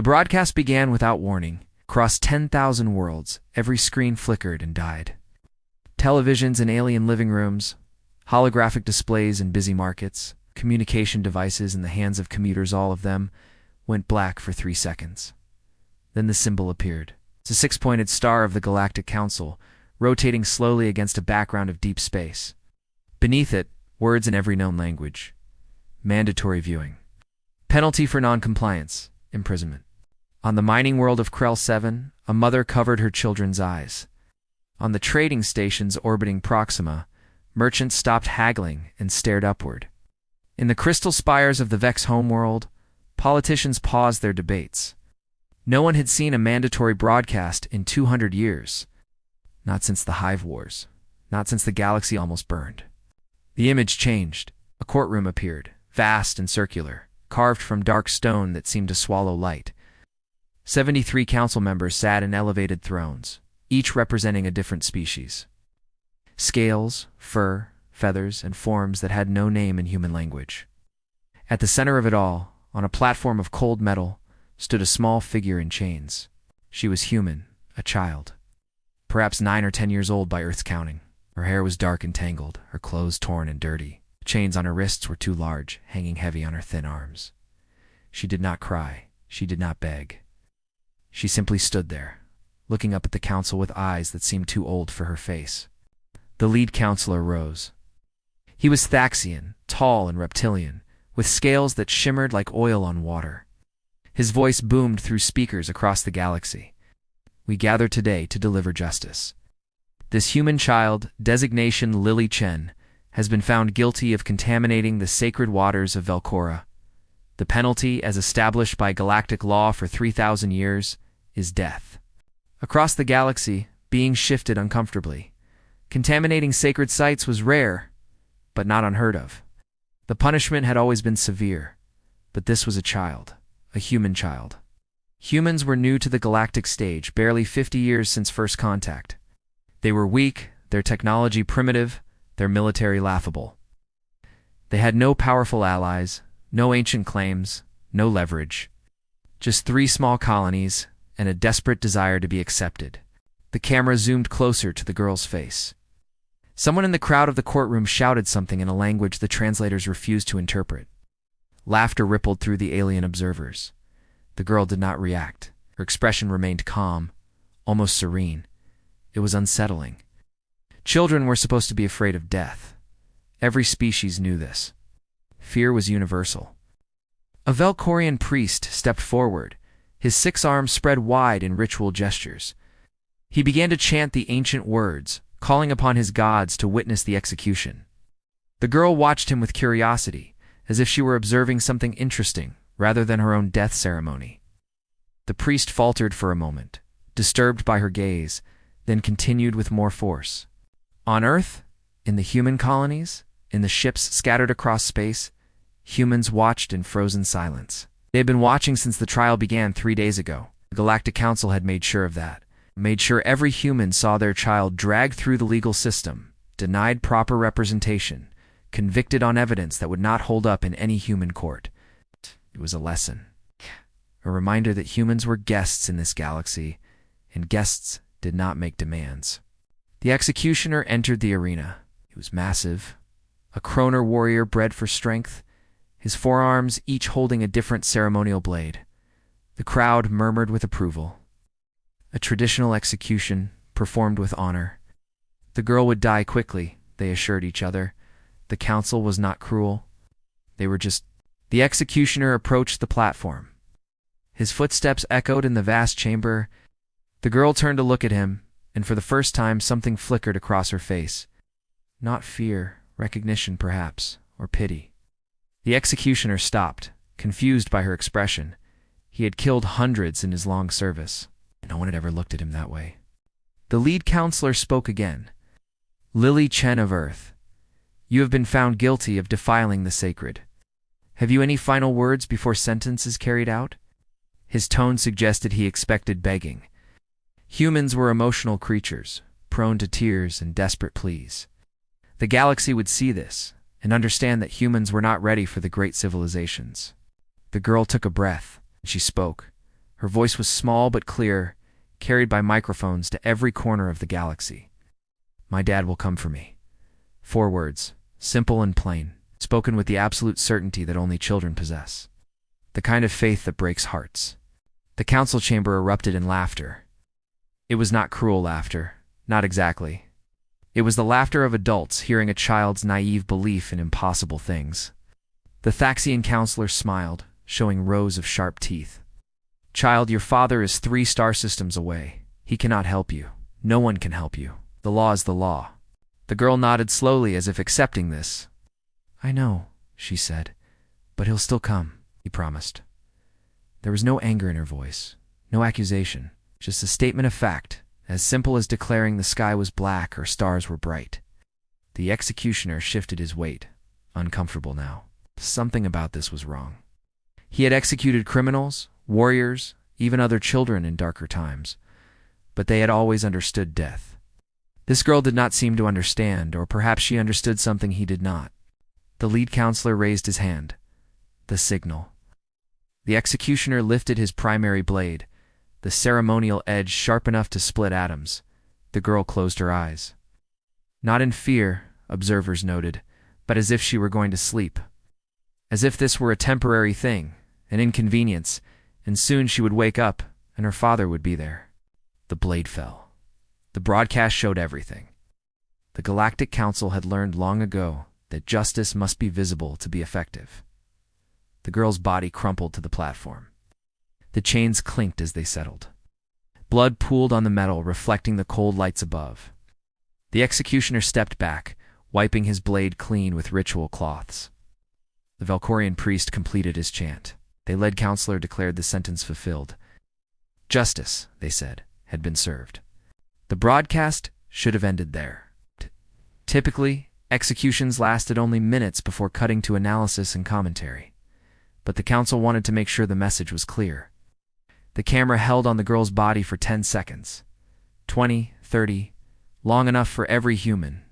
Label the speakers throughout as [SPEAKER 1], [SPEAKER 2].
[SPEAKER 1] The broadcast began without warning. Across 10,000 worlds, every screen flickered and died. Televisions in alien living rooms, holographic displays in busy markets, communication devices in the hands of commuters, all of them went black for 3 seconds. Then the symbol appeared. It's a six-pointed star of the Galactic Council, rotating slowly against a background of deep space. Beneath it, words in every known language. Mandatory viewing. Penalty for non-compliance, imprisonment. On the mining world of Krell 7, a mother covered her children's eyes. On the trading stations orbiting Proxima, merchants stopped haggling and stared upward. In the crystal spires of the Vex homeworld, politicians paused their debates. No one had seen a mandatory broadcast in 200 years. Not since the Hive Wars. Not since the galaxy almost burned. The image changed. A courtroom appeared, vast and circular, carved from dark stone that seemed to swallow light. 73 council members sat in elevated thrones, each representing a different species. Scales, fur, feathers, and forms that had no name in human language. At the center of it all, on a platform of cold metal, stood a small figure in chains. She was human, a child. Perhaps 9 or 10 years old by Earth's counting. Her hair was dark and tangled, her clothes torn and dirty. The chains on her wrists were too large, hanging heavy on her thin arms. She did not cry. She did not beg. She simply stood there, looking up at the council with eyes that seemed too old for her face. The lead counselor rose. He was Thaxian, tall and reptilian, with scales that shimmered like oil on water. His voice boomed through speakers across the galaxy. We gather today to deliver justice. This human child, designation Lily Chen, has been found guilty of contaminating the sacred waters of Velcora. The penalty, as established by galactic law for 3,000 years, is death. Across the galaxy, beings shifted uncomfortably. Contaminating sacred sites was rare, but not unheard of. The punishment had always been severe, but this was a child, a human child. Humans were new to the galactic stage, barely 50 years since first contact. They were weak, their technology primitive, their military laughable. They had no powerful allies, no ancient claims, no leverage. Just 3 small colonies and a desperate desire to be accepted. The camera zoomed closer to the girl's face. Someone in the crowd of the courtroom shouted something in a language the translators refused to interpret. Laughter rippled through the alien observers. The girl did not react. Her expression remained calm, almost serene. It was unsettling. Children were supposed to be afraid of death. Every species knew this. Fear was universal. A Velcorian priest stepped forward, his 6 arms spread wide in ritual gestures. He began to chant the ancient words, calling upon his gods to witness the execution. The girl watched him with curiosity, as if she were observing something interesting rather than her own death ceremony. The priest faltered for a moment, disturbed by her gaze, then continued with more force. On Earth, in the human colonies, in the ships scattered across space, humans watched in frozen silence. They had been watching since the trial began 3 days ago. The Galactic Council had made sure of that. Made sure every human saw their child dragged through the legal system, denied proper representation, convicted on evidence that would not hold up in any human court. It was a lesson. A reminder that humans were guests in this galaxy, and guests did not make demands. The executioner entered the arena. He was massive, a Kroner warrior bred for strength, his forearms each holding a different ceremonial blade. The crowd murmured with approval. A traditional execution, performed with honor. The girl would die quickly, they assured each other. The council was not cruel. They were just... The executioner approached the platform. His footsteps echoed in the vast chamber. The girl turned to look at him, and for the first time something flickered across her face. Not fear, recognition perhaps, or pity. The executioner stopped, confused by her expression. He had killed hundreds in his long service. No one had ever looked at him that way. The lead counselor spoke again. Lily Chen of Earth, you have been found guilty of defiling the sacred. Have you any final words before sentence is carried out? His tone suggested he expected begging. Humans were emotional creatures, prone to tears and desperate pleas. The galaxy would see this, and understand that humans were not ready for the great civilizations. The girl took a breath, and she spoke, Her voice was small but clear, carried by microphones to every corner of the galaxy. "My dad will come for me." 4 words, simple and plain, spoken with the absolute certainty that only children possess. The kind of faith that breaks hearts. The council chamber erupted in laughter. It was not cruel laughter, not exactly. It was the laughter of adults hearing a child's naive belief in impossible things. The Thaxian counselor smiled, showing rows of sharp teeth. "Child, your father is 3 star systems away. He cannot help you. No one can help you. The law is the law." The girl nodded slowly as if accepting this. "I know," she said, "but he'll still come," he promised. There was no anger in her voice, no accusation, just a statement of fact, as simple as declaring the sky was black or stars were bright. The executioner shifted his weight, uncomfortable now. Something about this was wrong. He had executed criminals, warriors, even other children in darker times, but they had always understood death. This girl did not seem to understand, or perhaps she understood something he did not. The lead counselor raised his hand. The signal. The executioner lifted his primary blade, the ceremonial edge sharp enough to split atoms. The girl closed her eyes. Not in fear, observers noted, but as if she were going to sleep. As if this were a temporary thing, an inconvenience, and soon she would wake up, and her father would be there. The blade fell. The broadcast showed everything. The Galactic Council had learned long ago that justice must be visible to be effective. The girl's body crumpled to the platform. The chains clinked as they settled. Blood pooled on the metal, reflecting the cold lights above. The executioner stepped back, wiping his blade clean with ritual cloths. The Valkorian priest completed his chant. The lead counselor declared the sentence fulfilled. Justice, they said, had been served. The broadcast should have ended there. Typically, executions lasted only minutes before cutting to analysis and commentary. But the council wanted to make sure the message was clear. The camera held on the girl's body for 10 seconds. 20, 30, long enough for every human.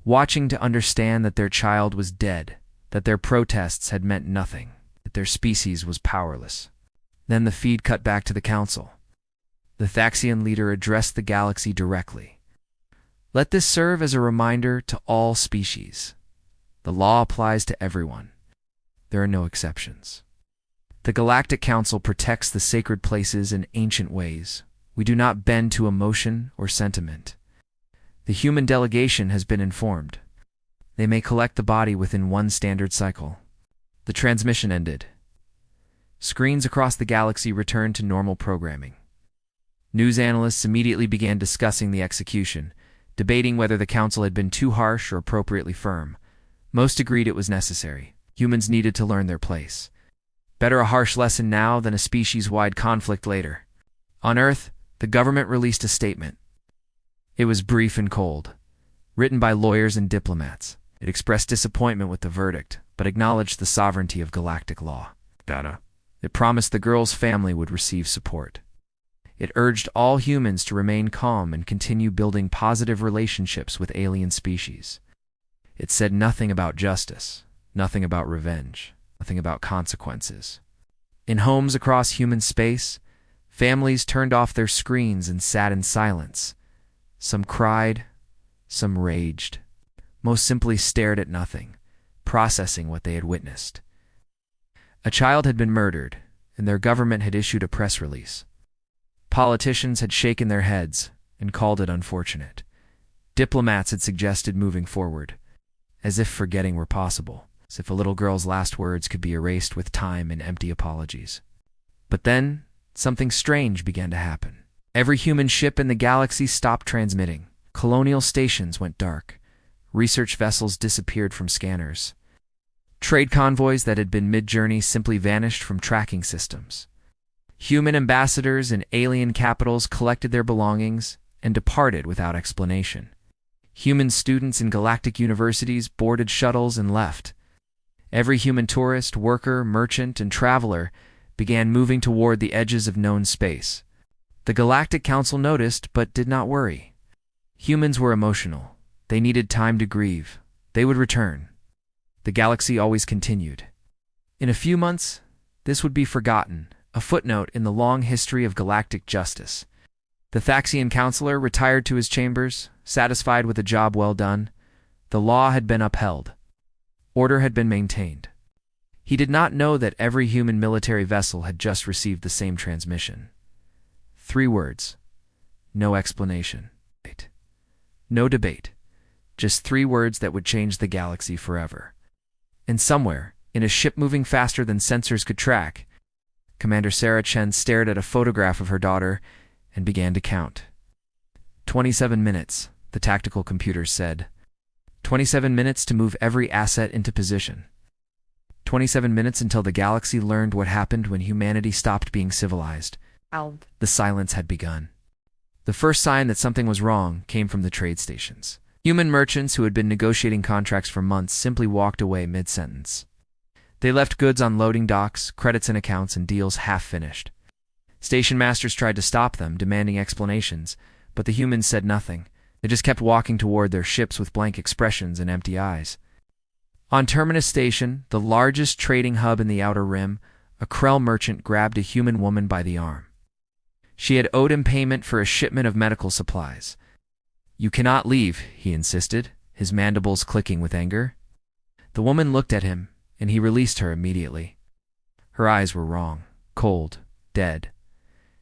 [SPEAKER 1] Watching to understand that their child was dead, that their protests had meant nothing, that their species was powerless. Then the feed cut back to the council. The Thaxian leader addressed the galaxy directly. Let this serve as a reminder to all species. The law applies to everyone. There are no exceptions. The Galactic Council protects the sacred places in ancient ways. We do not bend to emotion or sentiment. The human delegation has been informed. They may collect the body within 1 standard cycle. The transmission ended. Screens across the galaxy returned to normal programming. News analysts immediately began discussing the execution, debating whether the council had been too harsh or appropriately firm. Most agreed it was necessary. Humans needed to learn their place. Better a harsh lesson now than a species-wide conflict later. On Earth, the government released a statement. It was brief and cold, written by lawyers and diplomats. It expressed disappointment with the verdict, but acknowledged the sovereignty of galactic law. It promised the girl's family would receive support. It urged all humans to remain calm and continue building positive relationships with alien species. It said nothing about justice, nothing about revenge, nothing about consequences. In homes across human space, families turned off their screens and sat in silence. Some cried, some raged. Most simply stared at nothing, processing what they had witnessed. A child had been murdered, and their government had issued a press release. Politicians had shaken their heads and called it unfortunate. Diplomats had suggested moving forward, as if forgetting were possible, as if a little girl's last words could be erased with time and empty apologies. But then, something strange began to happen. Every human ship in the galaxy stopped transmitting. Colonial stations went dark. Research vessels disappeared from scanners. Trade convoys that had been mid-journey simply vanished from tracking systems. Human ambassadors in alien capitals collected their belongings and departed without explanation. Human students in galactic universities boarded shuttles and left. Every human tourist, worker, merchant, and traveler began moving toward the edges of known space. The Galactic Council noticed, but did not worry. Humans were emotional. They needed time to grieve. They would return. The galaxy always continued. In a few months, this would be forgotten, a footnote in the long history of galactic justice. The Thaxian counselor retired to his chambers, satisfied with a job well done. The law had been upheld. Order had been maintained. He did not know that every human military vessel had just received the same transmission. 3 words. No explanation. No debate. Just 3 words that would change the galaxy forever. And somewhere, in a ship moving faster than sensors could track, Commander Sarah Chen stared at a photograph of her daughter and began to count. 27 minutes, the tactical computers said. 27 minutes to move every asset into position. 27 minutes until the galaxy learned what happened when humanity stopped being civilized. The silence had begun. The first sign that something was wrong came from the trade stations. Human merchants who had been negotiating contracts for months simply walked away mid-sentence. They left goods on loading docks, credits in accounts, and deals half-finished. Station masters tried to stop them, demanding explanations, but the humans said nothing. They just kept walking toward their ships with blank expressions and empty eyes. On Terminus Station, the largest trading hub in the Outer Rim, a Krell merchant grabbed a human woman by the arm. She had owed him payment for a shipment of medical supplies. "You cannot leave," he insisted, his mandibles clicking with anger. The woman looked at him, and he released her immediately. Her eyes were wrong, cold, dead.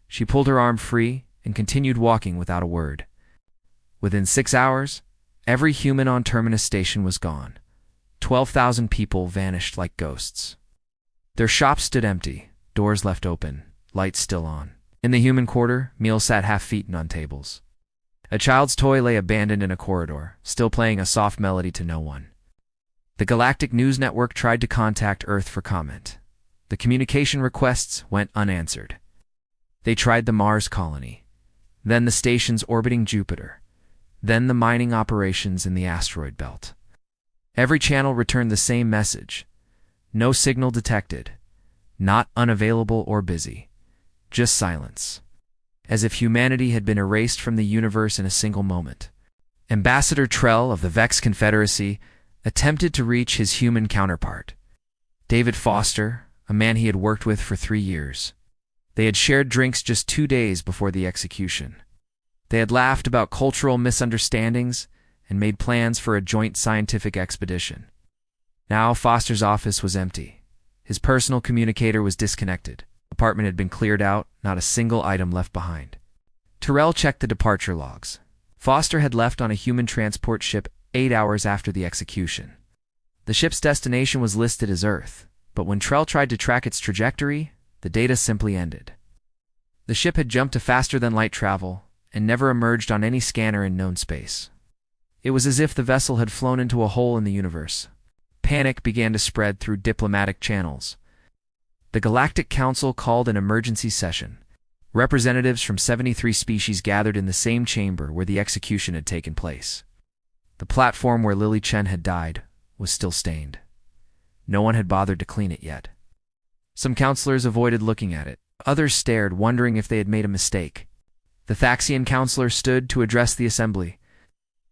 [SPEAKER 1] She pulled her arm free and continued walking without a word. Within 6 hours, every human on Terminus Station was gone. 12,000 people vanished like ghosts. Their shops stood empty, doors left open, lights still on. In the human quarter, meals sat half-eaten on tables. A child's toy lay abandoned in a corridor, still playing a soft melody to no one. The Galactic News Network tried to contact Earth for comment. The communication requests went unanswered. They tried the Mars colony, then the stations orbiting Jupiter, then the mining operations in the asteroid belt. Every channel returned the same message. No signal detected. Not unavailable or busy. Just silence. As if humanity had been erased from the universe in a single moment. Ambassador Trell of the Vex Confederacy attempted to reach his human counterpart, David Foster, a man he had worked with for 3 years. They had shared drinks just 2 days before the execution. They had laughed about cultural misunderstandings and made plans for a joint scientific expedition. Now Foster's office was empty. His personal communicator was disconnected. The apartment had been cleared out, not a single item left behind. Terrell checked the departure logs. Foster had left on a human transport ship 8 hours after the execution. The ship's destination was listed as Earth, but when Trell tried to track its trajectory, the data simply ended. The ship had jumped to faster-than-light travel and never emerged on any scanner in known space. It was as if the vessel had flown into a hole in the universe. Panic began to spread through diplomatic channels. The Galactic Council called an emergency session. Representatives from 73 species gathered in the same chamber where the execution had taken place. The platform where Lily Chen had died was still stained. No one had bothered to clean it yet. Some counselors avoided looking at it. Others stared, wondering if they had made a mistake. The Thaxian counselor stood to address the assembly.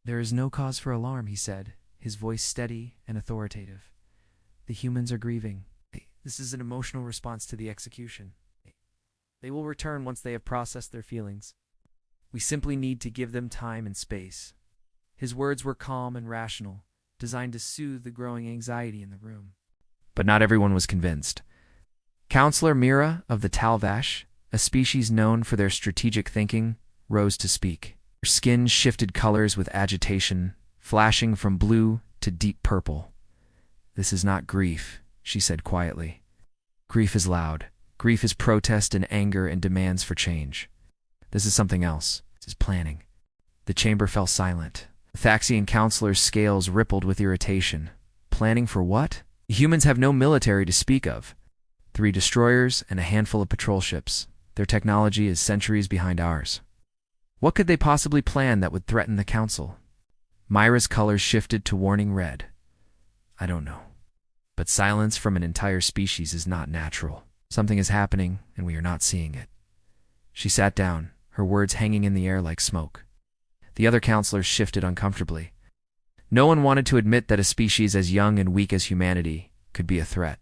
[SPEAKER 1] "There is no cause for alarm," he said, his voice steady and authoritative. "The humans are grieving. This is an emotional response to the execution. They will return once they have processed their feelings. We simply need to give them time and space." His words were calm and rational, designed to soothe the growing anxiety in the room. But not everyone was convinced. Counselor Mira of the Talvash, a species known for their strategic thinking, rose to speak. Her skin shifted colors with agitation, flashing from blue to deep purple. "This is not grief," she said quietly. "Grief is loud. Grief is protest and anger and demands for change. This is something else. This is planning." The chamber fell silent. The Thaxian counselor's scales rippled with irritation. Planning for what? The humans have no military to speak of. 3 destroyers and a handful of patrol ships. Their technology is centuries behind ours. What could they possibly plan that would threaten the council? Myra's colors shifted to warning red. "I don't know. But silence from an entire species is not natural. Something is happening, and we are not seeing it." She sat down, her words hanging in the air like smoke. The other counselors shifted uncomfortably. No one wanted to admit that a species as young and weak as humanity could be a threat.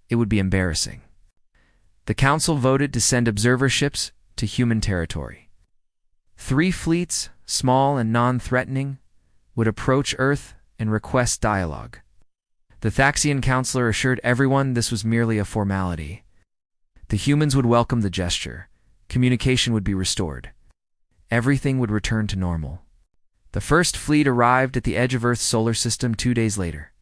[SPEAKER 1] It would be embarrassing. The Council voted to send observer ships to human territory. 3 fleets, small and non-threatening, would approach Earth and request dialogue. The Thaxian counselor assured everyone this was merely a formality. The humans would welcome the gesture. Communication would be restored. Everything would return to normal. The first fleet arrived at the edge of Earth's solar system 2 days later.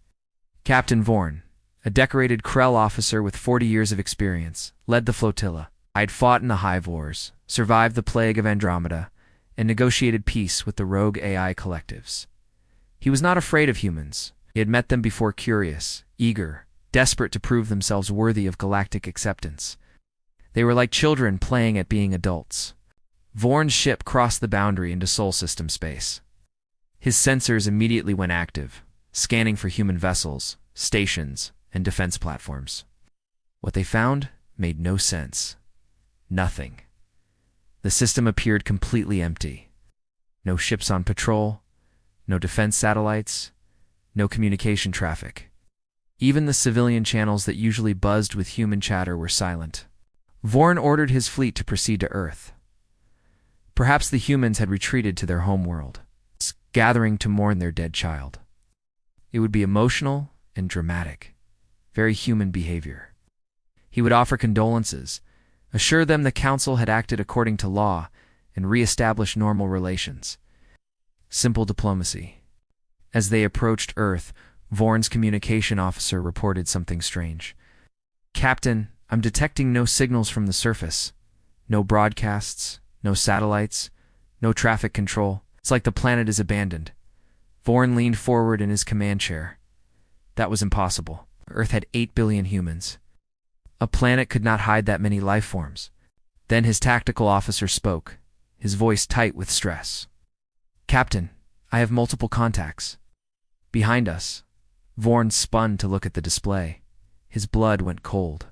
[SPEAKER 1] Captain Vorn, a decorated Krell officer with 40 years of experience, led the flotilla. I had fought in the Hive Wars, survived the plague of Andromeda, and negotiated peace with the rogue AI collectives. He was not afraid of humans. He had met them before, curious, eager, desperate to prove themselves worthy of galactic acceptance. They were like children playing at being adults. Vorn's ship crossed the boundary into Sol system space. His sensors immediately went active, scanning for human vessels, stations, and defense platforms. What they found made no sense. Nothing. The system appeared completely empty. No ships on patrol, no defense satellites, no communication traffic. Even the civilian channels that usually buzzed with human chatter were silent. Vorn ordered his fleet to proceed to Earth. Perhaps the humans had retreated to their homeworld, gathering to mourn their dead child. It would be emotional and dramatic, very human behavior. He would offer condolences, assure them the Council had acted according to law, and re-establish normal relations. Simple diplomacy. As they approached Earth, Vorn's communication officer reported something strange. "Captain, I'm detecting no signals from the surface. No broadcasts, no satellites, no traffic control. It's like the planet is abandoned." Vorn leaned forward in his command chair. That was impossible. Earth had 8 billion humans. A planet could not hide that many life forms. Then his tactical officer spoke, his voice tight with stress. "Captain, I have multiple contacts." Behind us, Vorn spun to look at the display. His blood went cold.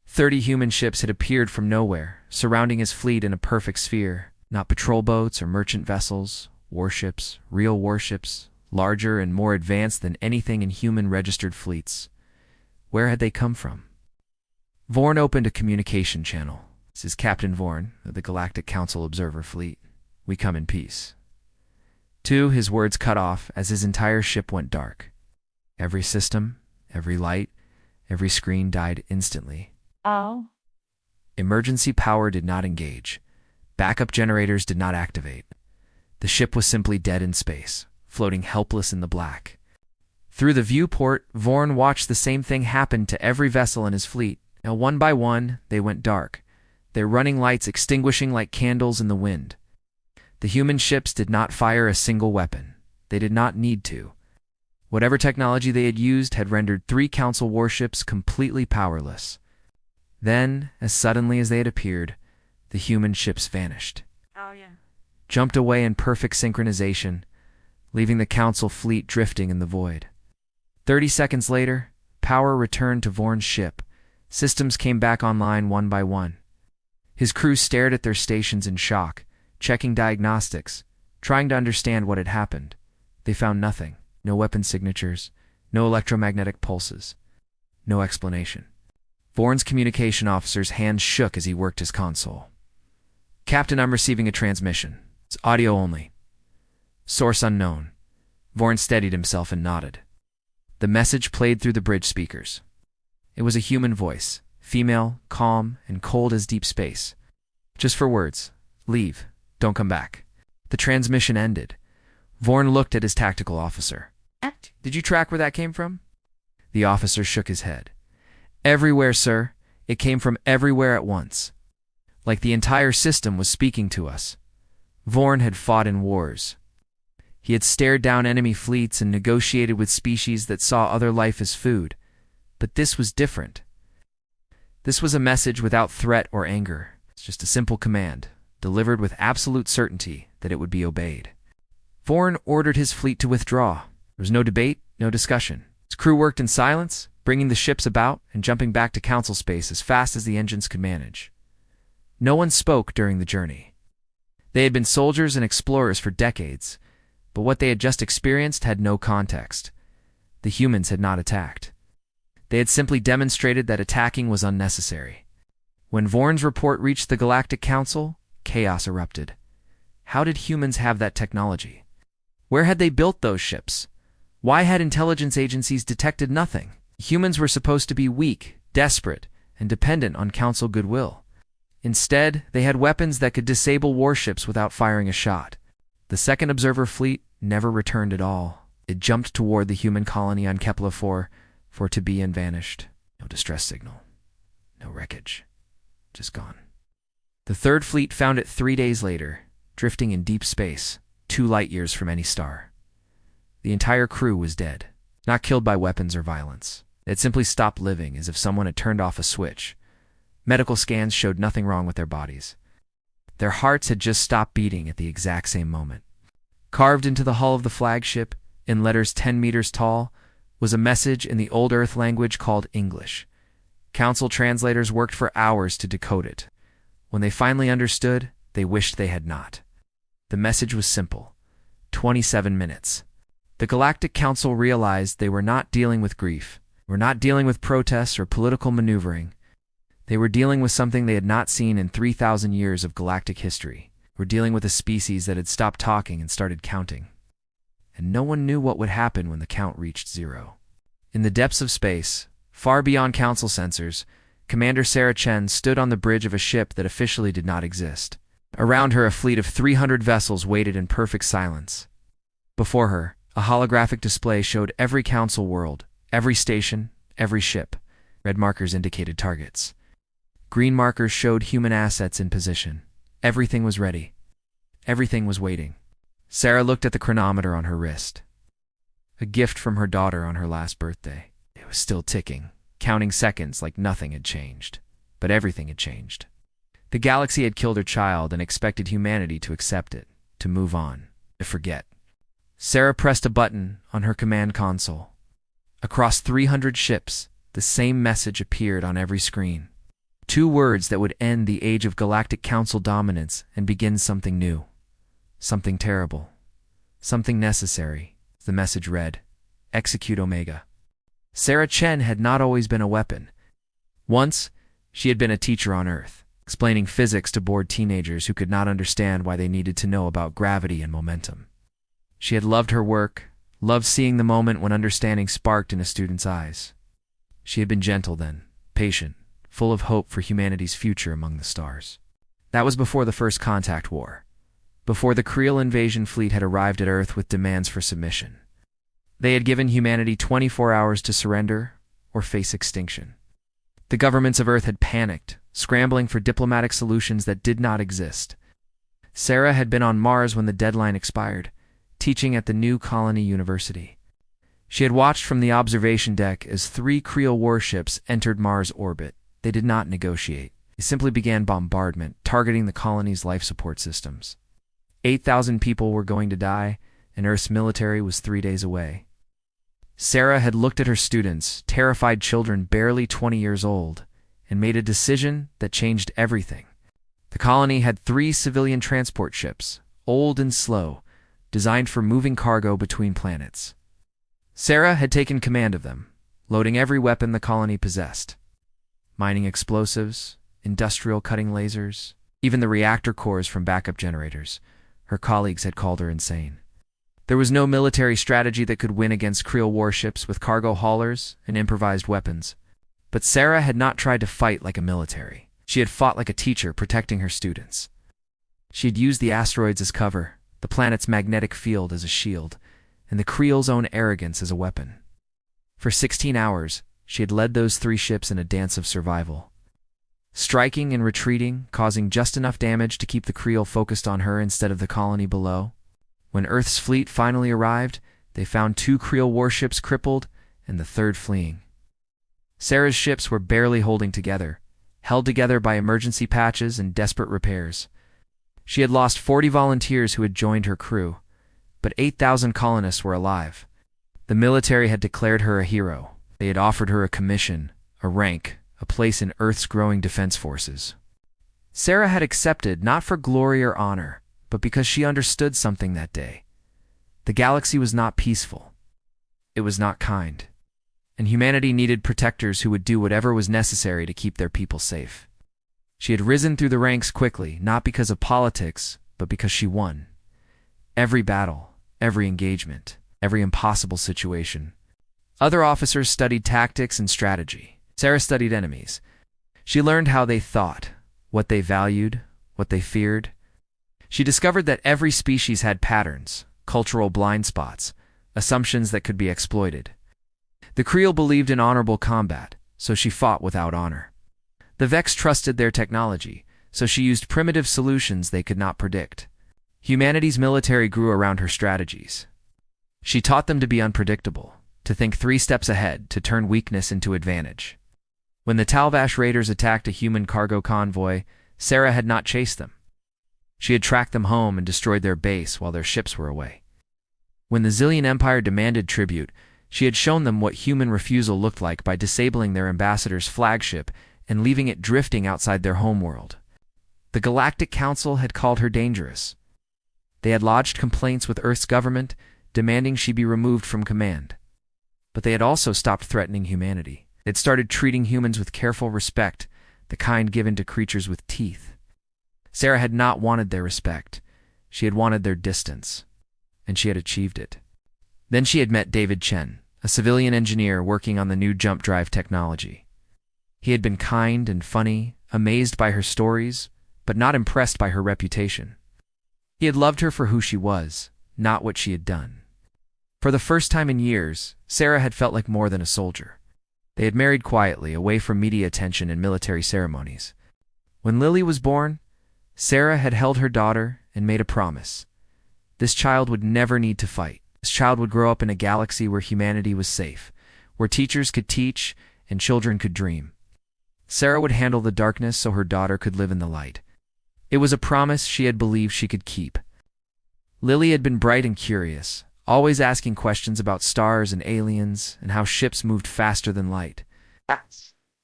[SPEAKER 1] 30 human ships had appeared from nowhere, surrounding his fleet in a perfect sphere. Not patrol boats or merchant vessels, warships, real warships, larger and more advanced than anything in human-registered fleets. Where had they come from? Vorn opened a communication channel. "This is Captain Vorn of the Galactic Council Observer Fleet. We come in peace." His words cut off as his entire ship went dark. Every system, every light, every screen died instantly.
[SPEAKER 2] Oh.
[SPEAKER 1] Emergency power did not engage. Backup generators did not activate. The ship was simply dead in space, floating helpless in the black. Through the viewport, Vorn watched the same thing happen to every vessel in his fleet. Now, one by one, they went dark, their running lights extinguishing like candles in the wind. The human ships did not fire a single weapon. They did not need to. Whatever technology they had used had rendered 3 Council warships completely powerless. Then, as suddenly as they had appeared, the human ships vanished.
[SPEAKER 2] Oh, yeah.
[SPEAKER 1] Jumped away in perfect synchronization, leaving the Council fleet drifting in the void. 30 seconds later, power returned to Vorn's ship. Systems came back online one by one. His crew stared at their stations in shock, checking diagnostics, trying to understand what had happened. They found nothing. No weapon signatures, no electromagnetic pulses, no explanation. Vorn's communication officer's hands shook as he worked his console. "Captain, I'm receiving a transmission. It's audio only. Source unknown." Vorn steadied himself and nodded. The message played through the bridge speakers. It was a human voice, female, calm, and cold as deep space. "Just for words. Leave. Don't come back." The transmission ended. Vorn looked at his tactical officer. "Did you track where that came from?" The officer shook his head. "Everywhere, sir. It came from everywhere at once. Like the entire system was speaking to us." Vorn had fought in wars. He had stared down enemy fleets and negotiated with species that saw other life as food. But this was different. This was a message without threat or anger. It's just a simple command, delivered with absolute certainty that it would be obeyed. Vorn ordered his fleet to withdraw. There was no debate, no discussion. His crew worked in silence, bringing the ships about and jumping back to Council space as fast as the engines could manage. No one spoke during the journey. They had been soldiers and explorers for decades, but what they had just experienced had no context. The humans had not attacked. They had simply demonstrated that attacking was unnecessary. When Vorn's report reached the Galactic Council, chaos erupted. How did humans have that technology? Where had they built those ships? Why had intelligence agencies detected nothing? Humans were supposed to be weak, desperate, and dependent on Council goodwill. Instead, they had weapons that could disable warships without firing a shot. The second observer fleet never returned at all. It jumped toward the human colony on Kepler 4 for it to be and vanished. No distress signal. No wreckage. Just gone. The third fleet found it 3 days later, drifting in deep space, 2 light-years from any star. The entire crew was dead, not killed by weapons or violence. It had simply stopped living, as if someone had turned off a switch. Medical scans showed nothing wrong with their bodies. Their hearts had just stopped beating at the exact same moment. Carved into the hull of the flagship, in letters 10 meters tall, was a message in the old Earth language called English. Council translators worked for hours to decode it. When they finally understood, they wished they had not. The message was simple: 27 minutes. The Galactic Council realized they were not dealing with grief, were not dealing with protests or political maneuvering. They were dealing with something they had not seen in 3,000 years of galactic history. Were dealing with a species that had stopped talking and started counting. And no one knew what would happen when the count reached 0. In the depths of space, far beyond Council sensors, Commander Sarah Chen stood on the bridge of a ship that officially did not exist. Around her, a fleet of 300 vessels waited in perfect silence. Before her, a holographic display showed every Council world, every station, every ship. Red markers indicated targets. Green markers showed human assets in position. Everything was ready. Everything was waiting. Sarah looked at the chronometer on her wrist. A gift from her daughter on her last birthday. It was still ticking, counting seconds like nothing had changed. But everything had changed. The galaxy had killed her child and expected humanity to accept it, to move on, to forget. Sarah pressed a button on her command console. Across 300 ships, the same message appeared on every screen. 2 words that would end the age of Galactic Council dominance and begin something new. Something terrible. Something necessary. The message read, "Execute Omega." Sarah Chen had not always been a weapon. Once, she had been a teacher on Earth, explaining physics to bored teenagers who could not understand why they needed to know about gravity and momentum. She had loved her work, loved seeing the moment when understanding sparked in a student's eyes. She had been gentle then, patient, full of hope for humanity's future among the stars. That was before the first contact war, before the Creel invasion fleet had arrived at Earth with demands for submission. They had given humanity 24 hours to surrender or face extinction. The governments of Earth had panicked, scrambling for diplomatic solutions that did not exist. Sarah had been on Mars when the deadline expired, teaching at the new colony university. She had watched from the observation deck as 3 Creel warships entered Mars orbit. They did not negotiate. They simply began bombardment, targeting the colony's life support systems. 8,000 people were going to die, and Earth's military was 3 days away. Sarah had looked at her students, terrified children barely 20 years old, and made a decision that changed everything. The colony had 3 civilian transport ships, old and slow, designed for moving cargo between planets. Sarah had taken command of them, loading every weapon the colony possessed. Mining explosives, industrial cutting lasers, even the reactor cores from backup generators. Her colleagues had called her insane. There was no military strategy that could win against Creel warships with cargo haulers and improvised weapons. But Sarah had not tried to fight like a military. She had fought like a teacher, protecting her students. She had used the asteroids as cover, the planet's magnetic field as a shield, and the Creel's own arrogance as a weapon. For 16 hours, she had led those 3 ships in a dance of survival. Striking and retreating, causing just enough damage to keep the Creel focused on her instead of the colony below. When Earth's fleet finally arrived, they found 2 Creel warships crippled and the 3rd fleeing. Sarah's ships were barely holding together, held together by emergency patches and desperate repairs. She had lost 40 volunteers who had joined her crew, but 8,000 colonists were alive. The military had declared her a hero. They had offered her a commission, a rank, a place in Earth's growing defense forces. Sarah had accepted not for glory or honor, but because she understood something that day. The galaxy was not peaceful. It was not kind. And humanity needed protectors who would do whatever was necessary to keep their people safe. She had risen through the ranks quickly, not because of politics, but because she won. Every battle, every engagement, every impossible situation. Other officers studied tactics and strategy. Sarah studied enemies. She learned how they thought, what they valued, what they feared. She discovered that every species had patterns, cultural blind spots, assumptions that could be exploited. The Creel believed in honorable combat, so she fought without honor. The Vex trusted their technology, so she used primitive solutions they could not predict. Humanity's military grew around her strategies. She taught them to be unpredictable, to think 3 steps ahead, to turn weakness into advantage. When the Talvash raiders attacked a human cargo convoy, Sarah had not chased them. She had tracked them home and destroyed their base while their ships were away. When the Zillion Empire demanded tribute, she had shown them what human refusal looked like by disabling their ambassador's flagship and leaving it drifting outside their homeworld. The Galactic Council had called her dangerous. They had lodged complaints with Earth's government, demanding she be removed from command. But they had also stopped threatening humanity. They had started treating humans with careful respect, the kind given to creatures with teeth. Sarah had not wanted their respect. She had wanted their distance. And she had achieved it. Then she had met David Chen, a civilian engineer working on the new jump drive technology. He had been kind and funny, amazed by her stories, but not impressed by her reputation. He had loved her for who she was, not what she had done. For the first time in years, Sarah had felt like more than a soldier. They had married quietly, away from media attention and military ceremonies. When Lily was born, Sarah had held her daughter and made a promise. This child would never need to fight. This child would grow up in a galaxy where humanity was safe, where teachers could teach and children could dream. Sarah would handle the darkness so her daughter could live in the light. It was a promise she had believed she could keep. Lily had been bright and curious, always asking questions about stars and aliens and how ships moved faster than light.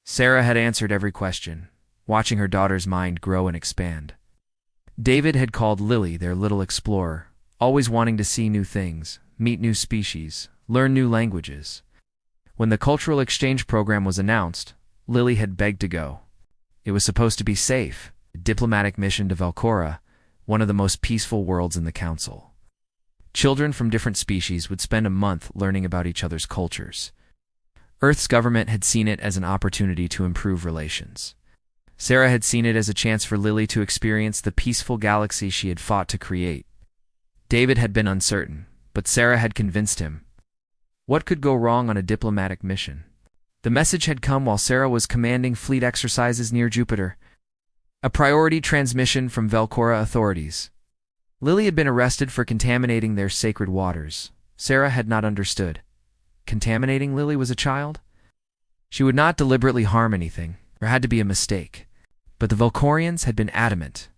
[SPEAKER 1] Sarah had answered every question, watching her daughter's mind grow and expand. David had called Lily their little explorer, always wanting to see new things, meet new species, learn new languages. When the cultural exchange program was announced, Lily had begged to go. It was supposed to be safe, a diplomatic mission to Velcora, one of the most peaceful worlds in the Council. Children from different species would spend a month learning about each other's cultures. Earth's government had seen it as an opportunity to improve relations. Sarah had seen it as a chance for Lily to experience the peaceful galaxy she had fought to create. David had been uncertain, but Sarah had convinced him. What could go wrong on a diplomatic mission? The message had come while Sarah was commanding fleet exercises near Jupiter. A priority transmission from Velcora authorities. Lily had been arrested for contaminating their sacred waters. Sarah had not understood. Contaminating Lily was a child? She would not deliberately harm anything. There had to be a mistake. But the Velcorians had been adamant.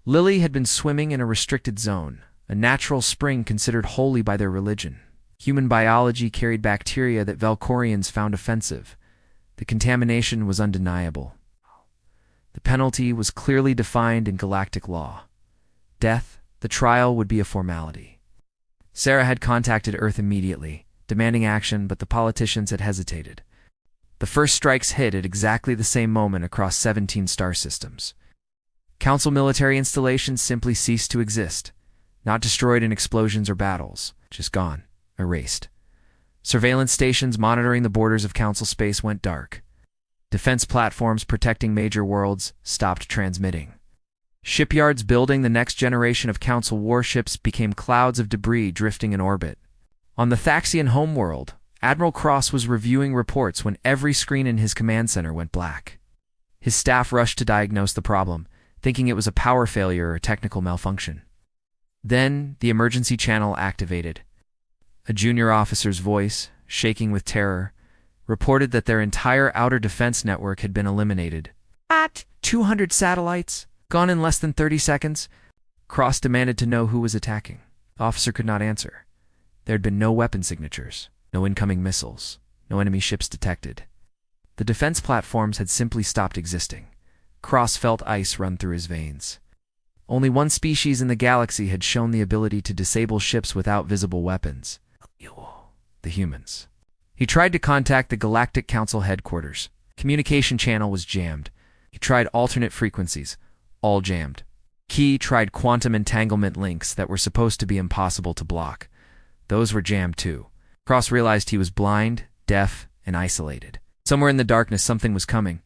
[SPEAKER 1] Lily had been swimming in a restricted zone, a natural spring considered holy by their religion. Human biology carried bacteria that Velcorians found offensive. The contamination was undeniable. The penalty was clearly defined in galactic law. Death, the trial, would be a formality. Sarah had contacted Earth immediately, demanding action, but the politicians had hesitated. The first strikes hit at exactly the same moment across 17 star systems. Council military installations simply ceased to exist, not destroyed in explosions or battles, just gone. Erased. Surveillance stations monitoring the borders of Council space went dark. Defense platforms protecting major worlds stopped transmitting. Shipyards building the next generation of Council warships became clouds of debris drifting in orbit. On the Thaxian homeworld, Admiral Cross was reviewing reports when every screen in his command center went black. His staff rushed to diagnose the problem, thinking it was a power failure or technical malfunction. Then, the emergency channel activated. A junior officer's voice, shaking with terror, reported that their entire outer defense network had been eliminated. At 200 satellites, gone in less than 30 seconds. Cross demanded to know who was attacking. The officer could not answer. There had been no weapon signatures, no incoming missiles, no enemy ships detected. The defense platforms had simply stopped existing. Cross felt ice run through his veins. Only one species in the galaxy had shown the ability to disable ships without visible weapons. The humans. He tried to contact the Galactic Council headquarters. Communication channel was jammed. He tried alternate frequencies, all jammed. Key tried quantum entanglement links that were supposed to be impossible to block. Those were jammed too. Cross realized he was blind, deaf, and isolated. Somewhere in the darkness, something was coming.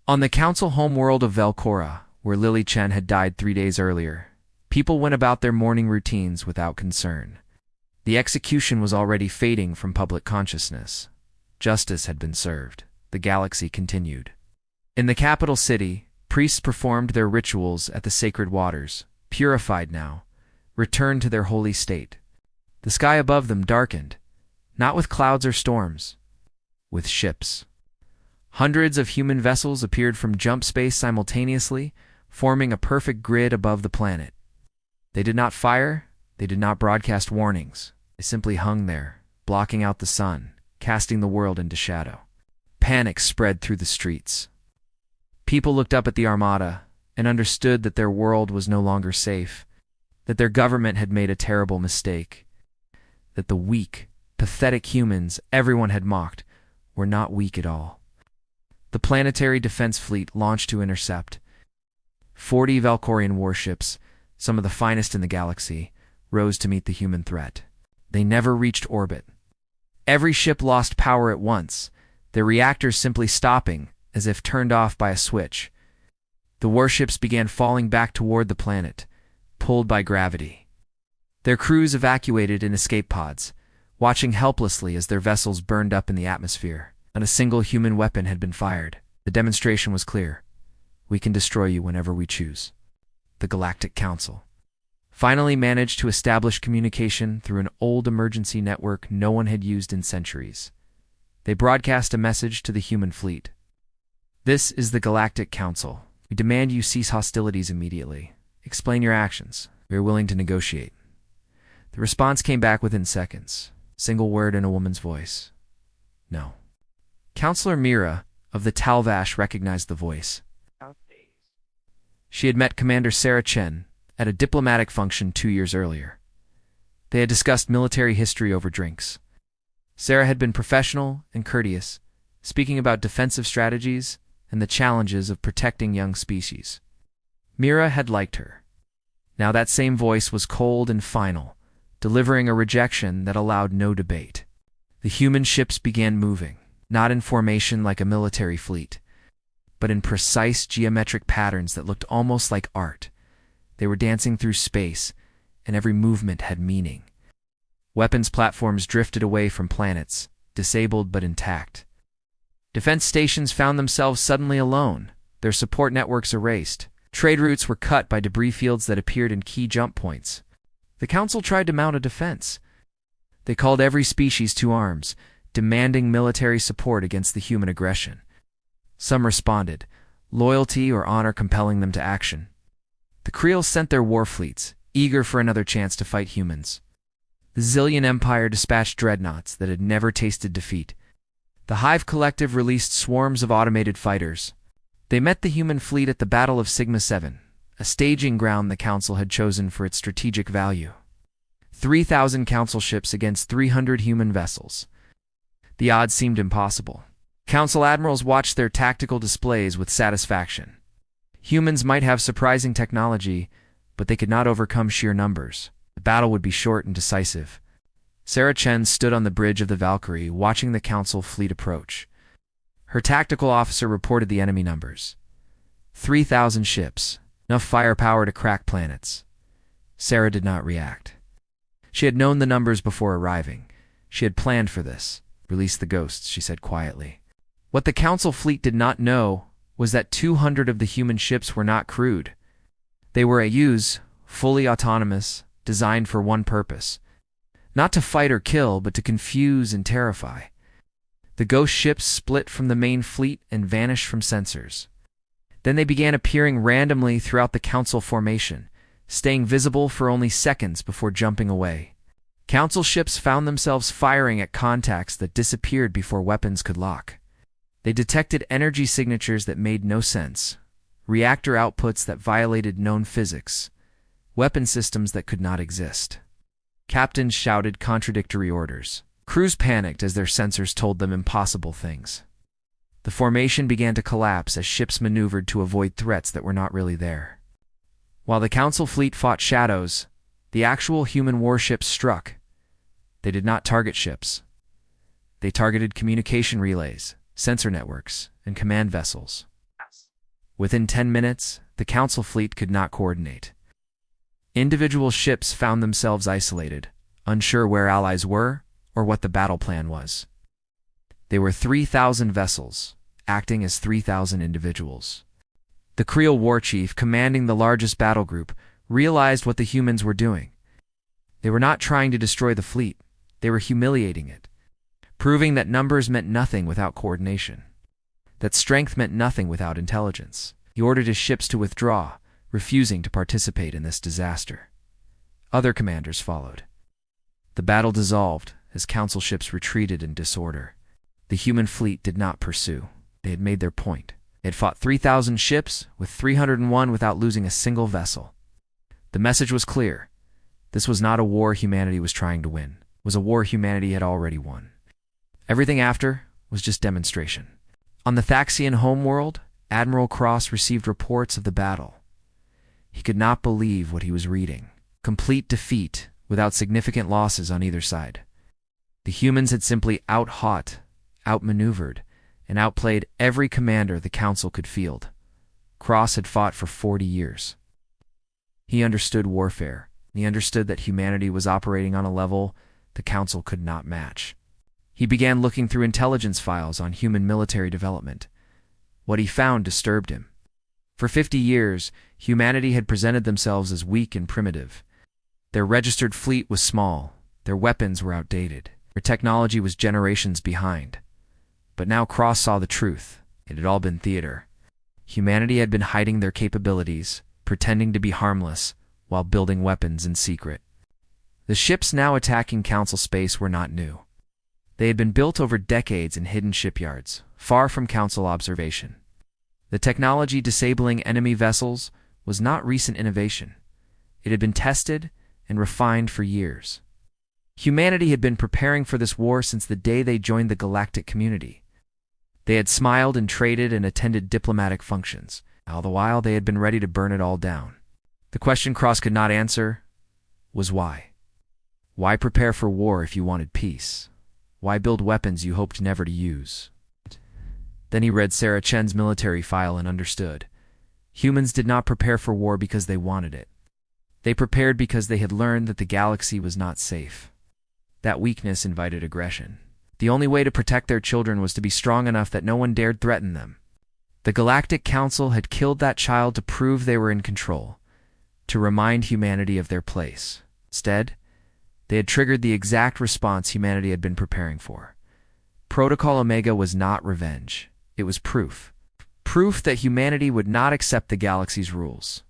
[SPEAKER 1] On the council homeworld of Velcora, where Lily Chen had died 3 days earlier, people went about their morning routines without concern. The execution was already fading from public consciousness. Justice had been served. The galaxy continued. In the capital city, priests performed their rituals at the sacred waters, purified now, returned to their holy state. The sky above them darkened, not with clouds or storms, with ships. Hundreds of human vessels appeared from jump space simultaneously, forming a perfect grid above the planet. They did not fire, they did not broadcast warnings. They simply hung there, blocking out the sun, casting the world into shadow. Panic spread through the streets. People looked up at the armada and understood that their world was no longer safe, that their government had made a terrible mistake, that the weak, pathetic humans everyone had mocked were not weak at all. The planetary defense fleet launched to intercept. 40 Valkorian warships, some of the finest in the galaxy, rose to meet the human threat. They never reached orbit. Every ship lost power at once, their reactors simply stopping as if turned off by a switch. The warships began falling back toward the planet, pulled by gravity. Their crews evacuated in escape pods, watching helplessly as their vessels burned up in the atmosphere. Not a single human weapon had been fired. The demonstration was clear. We can destroy you whenever we choose. The Galactic Council finally managed to establish communication through an old emergency network no one had used in centuries. They broadcast a message to the human fleet. This is the Galactic Council. We demand you cease hostilities immediately. Explain your actions. We are willing to negotiate. The response came back within seconds. Single word in a woman's voice. No. Counselor Mira of the Talvash recognized the voice. She had met Commander Sarah Chen at a diplomatic function 2 years earlier. They had discussed military history over drinks. Sarah had been professional and courteous, speaking about defensive strategies and the challenges of protecting young species. Mira had liked her. Now that same voice was cold and final, delivering a rejection that allowed no debate. The human ships began moving, not in formation like a military fleet, but in precise geometric patterns that looked almost like art. They were dancing through space, and every movement had meaning. Weapons platforms drifted away from planets, disabled but intact. Defense stations found themselves suddenly alone, their support networks erased. Trade routes were cut by debris fields that appeared in key jump points. The Council tried to mount a defense. They called every species to arms, demanding military support against the human aggression. Some responded, loyalty or honor compelling them to action. The Creels sent their war fleets, eager for another chance to fight humans. The Zillion Empire dispatched dreadnoughts that had never tasted defeat. The Hive Collective released swarms of automated fighters. They met the human fleet at the Battle of Sigma 7, a staging ground the Council had chosen for its strategic value. 3,000 Council ships against 300 human vessels. The odds seemed impossible. Council admirals watched their tactical displays with satisfaction. Humans might have surprising technology, but they could not overcome sheer numbers. The battle would be short and decisive. Sarah Chen stood on the bridge of the Valkyrie, watching the Council fleet approach. Her tactical officer reported the enemy numbers. 3,000 ships, enough firepower to crack planets. Sarah did not react. She had known the numbers before arriving. She had planned for this. Release the ghosts, she said quietly. What the Council fleet did not know was that 200 of the human ships were not crewed. They were AUs, fully autonomous, designed for one purpose. Not to fight or kill, but to confuse and terrify. The ghost ships split from the main fleet and vanished from sensors. Then they began appearing randomly throughout the Council formation, staying visible for only seconds before jumping away. Council ships found themselves firing at contacts that disappeared before weapons could lock. They detected energy signatures that made no sense, reactor outputs that violated known physics, weapon systems that could not exist. Captains shouted contradictory orders. Crews panicked as their sensors told them impossible things. The formation began to collapse as ships maneuvered to avoid threats that were not really there. While the Council fleet fought shadows, the actual human warships struck. They did not target ships. They targeted communication relays, sensor networks, and command vessels. Within 10 minutes, the Council fleet could not coordinate. Individual ships found themselves isolated, unsure where allies were or what the battle plan was. They were 3,000 vessels, acting as 3,000 individuals. The Creel war chief, commanding the largest battle group, realized what the humans were doing. They were not trying to destroy the fleet, they were humiliating it, proving that numbers meant nothing without coordination, that strength meant nothing without intelligence. He ordered his ships to withdraw, refusing to participate in this disaster. Other commanders followed. The battle dissolved as Council ships retreated in disorder. The human fleet did not pursue. They had made their point. They had fought 3,000 ships with 301 without losing a single vessel. The message was clear. This was not a war humanity was trying to win. It was a war humanity had already won. Everything after was just demonstration. On the Thaxian homeworld, Admiral Cross received reports of the battle. He could not believe what he was reading. Complete defeat without significant losses on either side. The humans had simply outmaneuvered, and outplayed every commander the Council could field. Cross had fought for 40 years. He understood warfare. He understood that humanity was operating on a level the Council could not match. He began looking through intelligence files on human military development. What he found disturbed him. For 50 years, humanity had presented themselves as weak and primitive. Their registered fleet was small, their weapons were outdated, their technology was generations behind. But now Cross saw the truth. It had all been theater. Humanity had been hiding their capabilities, pretending to be harmless, while building weapons in secret. The ships now attacking Council space were not new. They had been built over decades in hidden shipyards, far from Council observation. The technology disabling enemy vessels was not recent innovation. It had been tested and refined for years. Humanity had been preparing for this war since the day they joined the galactic community. They had smiled and traded and attended diplomatic functions. All the while, they had been ready to burn it all down. The question Cross could not answer was why. Why prepare for war if you wanted peace? Why build weapons you hoped never to use? Then he read Sarah Chen's military file and understood. Humans did not prepare for war because they wanted it. They prepared because they had learned that the galaxy was not safe. That weakness invited aggression. The only way to protect their children was to be strong enough that no one dared threaten them. The Galactic Council had killed that child to prove they were in control, to remind humanity of their place. Instead, they had triggered the exact response humanity had been preparing for. Protocol Omega was not revenge. It was proof. Proof that humanity would not accept the galaxy's rules.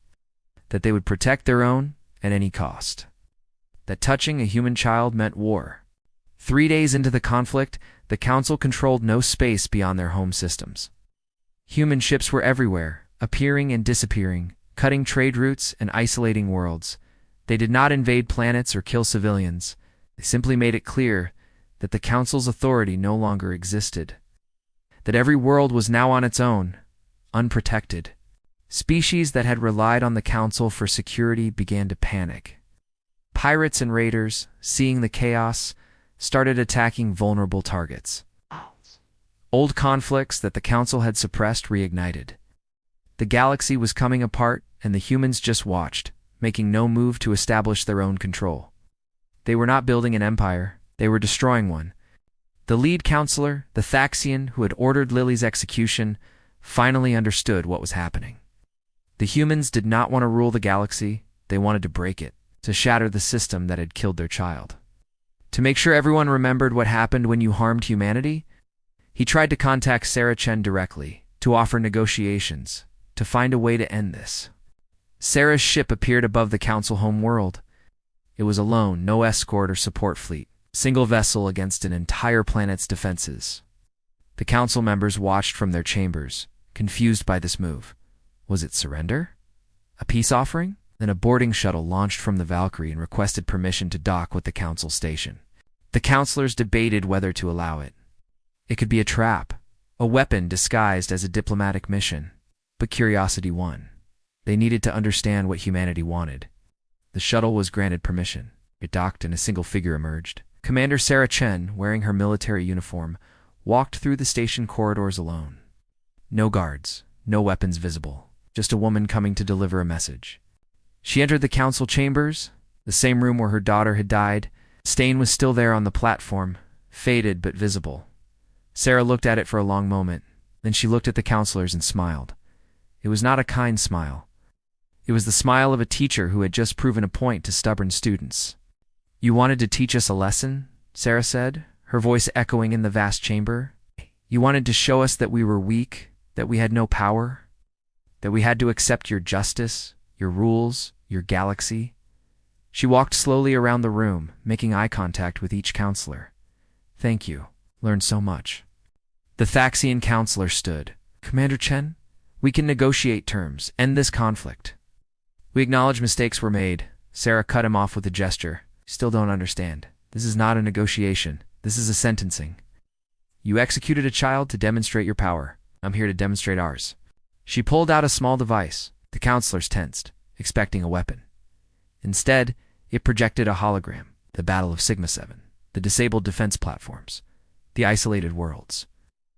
[SPEAKER 1] That they would protect their own at any cost. That touching a human child meant war. 3 days into the conflict, the Council controlled no space beyond their home systems. Human ships were everywhere, appearing and disappearing, cutting trade routes and isolating worlds. They did not invade planets or kill civilians. They simply made it clear that the Council's authority no longer existed. That every world was now on its own, unprotected. Species that had relied on the Council for security began to panic. Pirates and raiders, seeing the chaos, started attacking vulnerable targets. Old conflicts that the Council had suppressed reignited. The galaxy was coming apart, and the humans just watched, making no move to establish their own control. They were not building an empire, they were destroying one. The lead counselor, the Thaxian who had ordered Lily's execution, finally understood what was happening. The humans did not want to rule the galaxy, they wanted to break it, to shatter the system that had killed their child. To make sure everyone remembered what happened when you harmed humanity, he tried to contact Sarah Chen directly, to offer negotiations, to find a way to end this. Sarah's ship appeared above the Council home world. It was alone, no escort or support fleet, single vessel against an entire planet's defenses. The Council members watched from their chambers, confused by this move. Was it surrender? A peace offering? Then a boarding shuttle launched from the Valkyrie and requested permission to dock with the Council station. The counselors debated whether to allow it. It could be a trap, A weapon disguised as a diplomatic mission. But curiosity won. They needed to understand what humanity wanted. The shuttle was granted permission. It docked and a single figure emerged. Commander Sarah Chen, wearing her military uniform, walked through the station corridors alone. No guards, no weapons visible, just a woman coming to deliver a message. She entered the council chambers, the same room where her daughter had died. Stain was still there on the platform, faded but visible. Sarah looked at it for a long moment. Then she looked at the counselors and smiled. It was not a kind smile. It was the smile of a teacher who had just proven a point to stubborn students. "You wanted to teach us a lesson?" Sarah said, her voice echoing in the vast chamber. "You wanted to show us that we were weak, that we had no power, that we had to accept your justice, your rules, your galaxy." She walked slowly around the room, making eye contact with each counselor. "Thank you. Learned so much." The Thaxian counselor stood. "Commander Chen, we can negotiate terms, end this conflict." "We acknowledge mistakes were made." Sarah cut him off with a gesture. "Still don't understand. This is not a negotiation. This is a sentencing. You executed a child to demonstrate your power. I'm here to demonstrate ours." She pulled out a small device. The counselors tensed, expecting a weapon. Instead, it projected a hologram, the Battle of Sigma 7, the disabled defense platforms, the isolated worlds,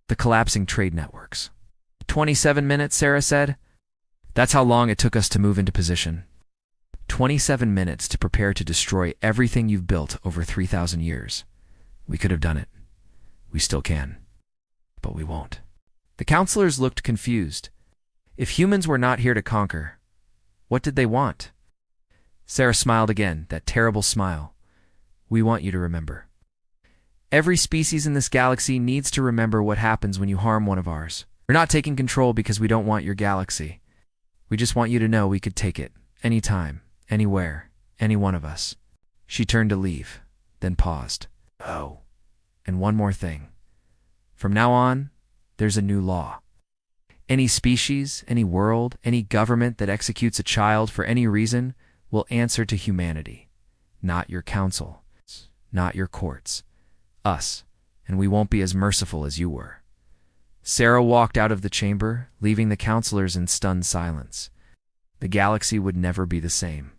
[SPEAKER 1] the collapsing trade networks. 27 minutes, Sarah said. "That's how long it took us to move into position. 27 minutes to prepare to destroy everything you've built over 3,000 years. We could have done it. We still can. But we won't." The counselors looked confused. If humans were not here to conquer, what did they want? Sarah smiled again, that terrible smile. "We want you to remember. Every species in this galaxy needs to remember what happens when you harm one of ours. We're not taking control because we don't want your galaxy. We just want you to know we could take it, anytime, anywhere, any one of us." She turned to leave, then paused. "Oh, and one more thing. From now on, there's a new law. Any species, any world, any government that executes a child for any reason will answer to humanity. Not your council, not your courts. Us, and we won't be as merciful as you were." Sarah walked out of the chamber, leaving the counselors in stunned silence. The galaxy would never be the same.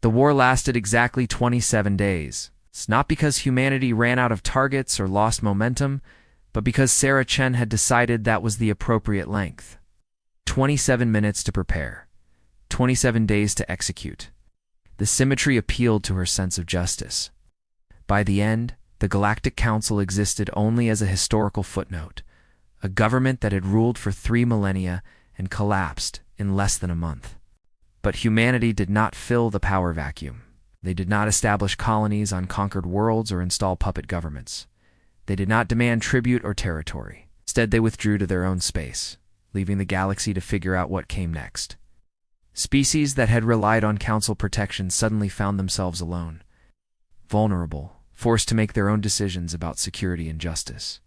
[SPEAKER 1] The war lasted exactly 27 days. It's not because humanity ran out of targets or lost momentum, but because Sarah Chen had decided that was the appropriate length. 27 minutes to prepare. 27 days to execute. The symmetry appealed to her sense of justice. By the end, the Galactic Council existed only as a historical footnote, a government that had ruled for 3 millennia and collapsed in less than a month. But humanity did not fill the power vacuum. They did not establish colonies on conquered worlds or install puppet governments. They did not demand tribute or territory. Instead, they withdrew to their own space, leaving the galaxy to figure out what came next. Species that had relied on council protection suddenly found themselves alone, vulnerable, forced to make their own decisions about security and justice.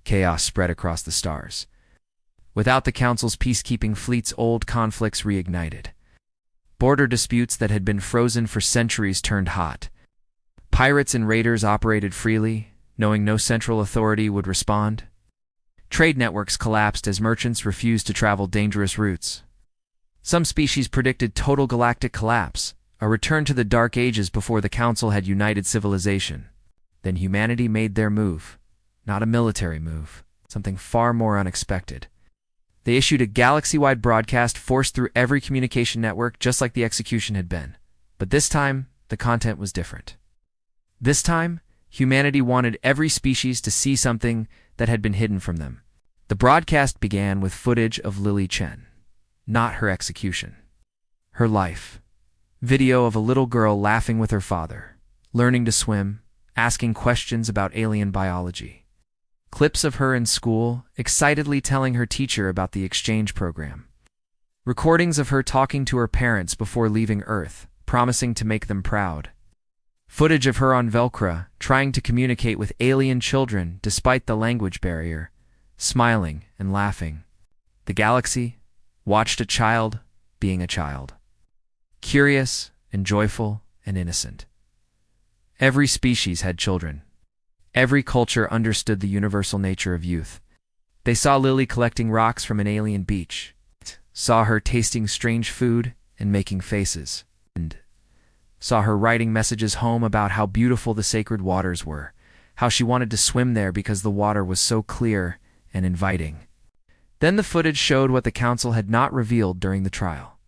[SPEAKER 1] Chaos spread across the stars. Without the council's peacekeeping fleets, old conflicts reignited. Border disputes that had been frozen for centuries turned hot. Pirates and raiders operated freely, knowing no central authority would respond. Trade networks collapsed as merchants refused to travel dangerous routes. Some species predicted total galactic collapse, a return to the Dark Ages before the Council had united civilization. Then humanity made their move. Not a military move, something far more unexpected. They issued a galaxy-wide broadcast forced through every communication network, just like the execution had been. But this time, the content was different. This time, humanity wanted every species to see something that had been hidden from them. The broadcast began with footage of Lily Chen. Not her execution. Her life. Video of a little girl laughing with her father, learning to swim, asking questions about alien biology. Clips of her in school, excitedly telling her teacher about the exchange program. Recordings of her talking to her parents before leaving Earth, promising to make them proud. Footage of her on Velcra, trying to communicate with alien children despite the language barrier, smiling and laughing. The galaxy watched a child being a child. Curious and joyful and innocent. Every species had children. Every culture understood the universal nature of youth. They saw Lily collecting rocks from an alien beach, saw her tasting strange food and making faces, and saw her writing messages home about how beautiful the sacred waters were, how she wanted to swim there because the water was so clear and inviting. Then the footage showed what the council had not revealed during the trial.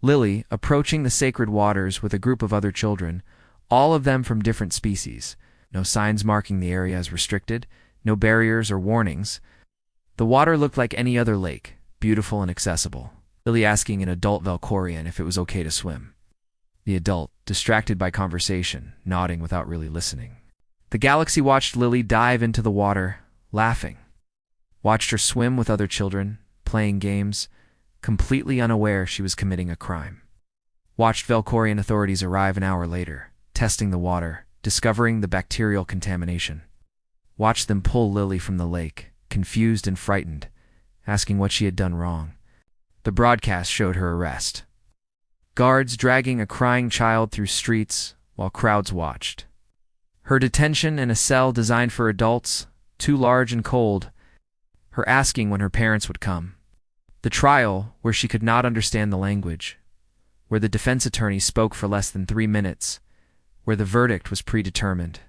[SPEAKER 1] Lily, approaching the sacred waters with a group of other children, all of them from different species, no signs marking the area as restricted, no barriers or warnings. The water looked like any other lake, beautiful and accessible. Lily asking an adult Valkorian if it was okay to swim. The adult, distracted by conversation, nodding without really listening. The galaxy watched Lily dive into the water, laughing. Watched her swim with other children, playing games, completely unaware she was committing a crime. Watched Valkorian authorities arrive an hour later, testing the water, discovering the bacterial contamination. Watched them pull Lily from the lake, confused and frightened, asking what she had done wrong. The broadcast showed her arrest. Guards dragging a crying child through streets while crowds watched. Her detention in a cell designed for adults, too large and cold. Her asking when her parents would come. The trial, where she could not understand the language, where the defense attorney spoke for less than 3 minutes, where the verdict was predetermined.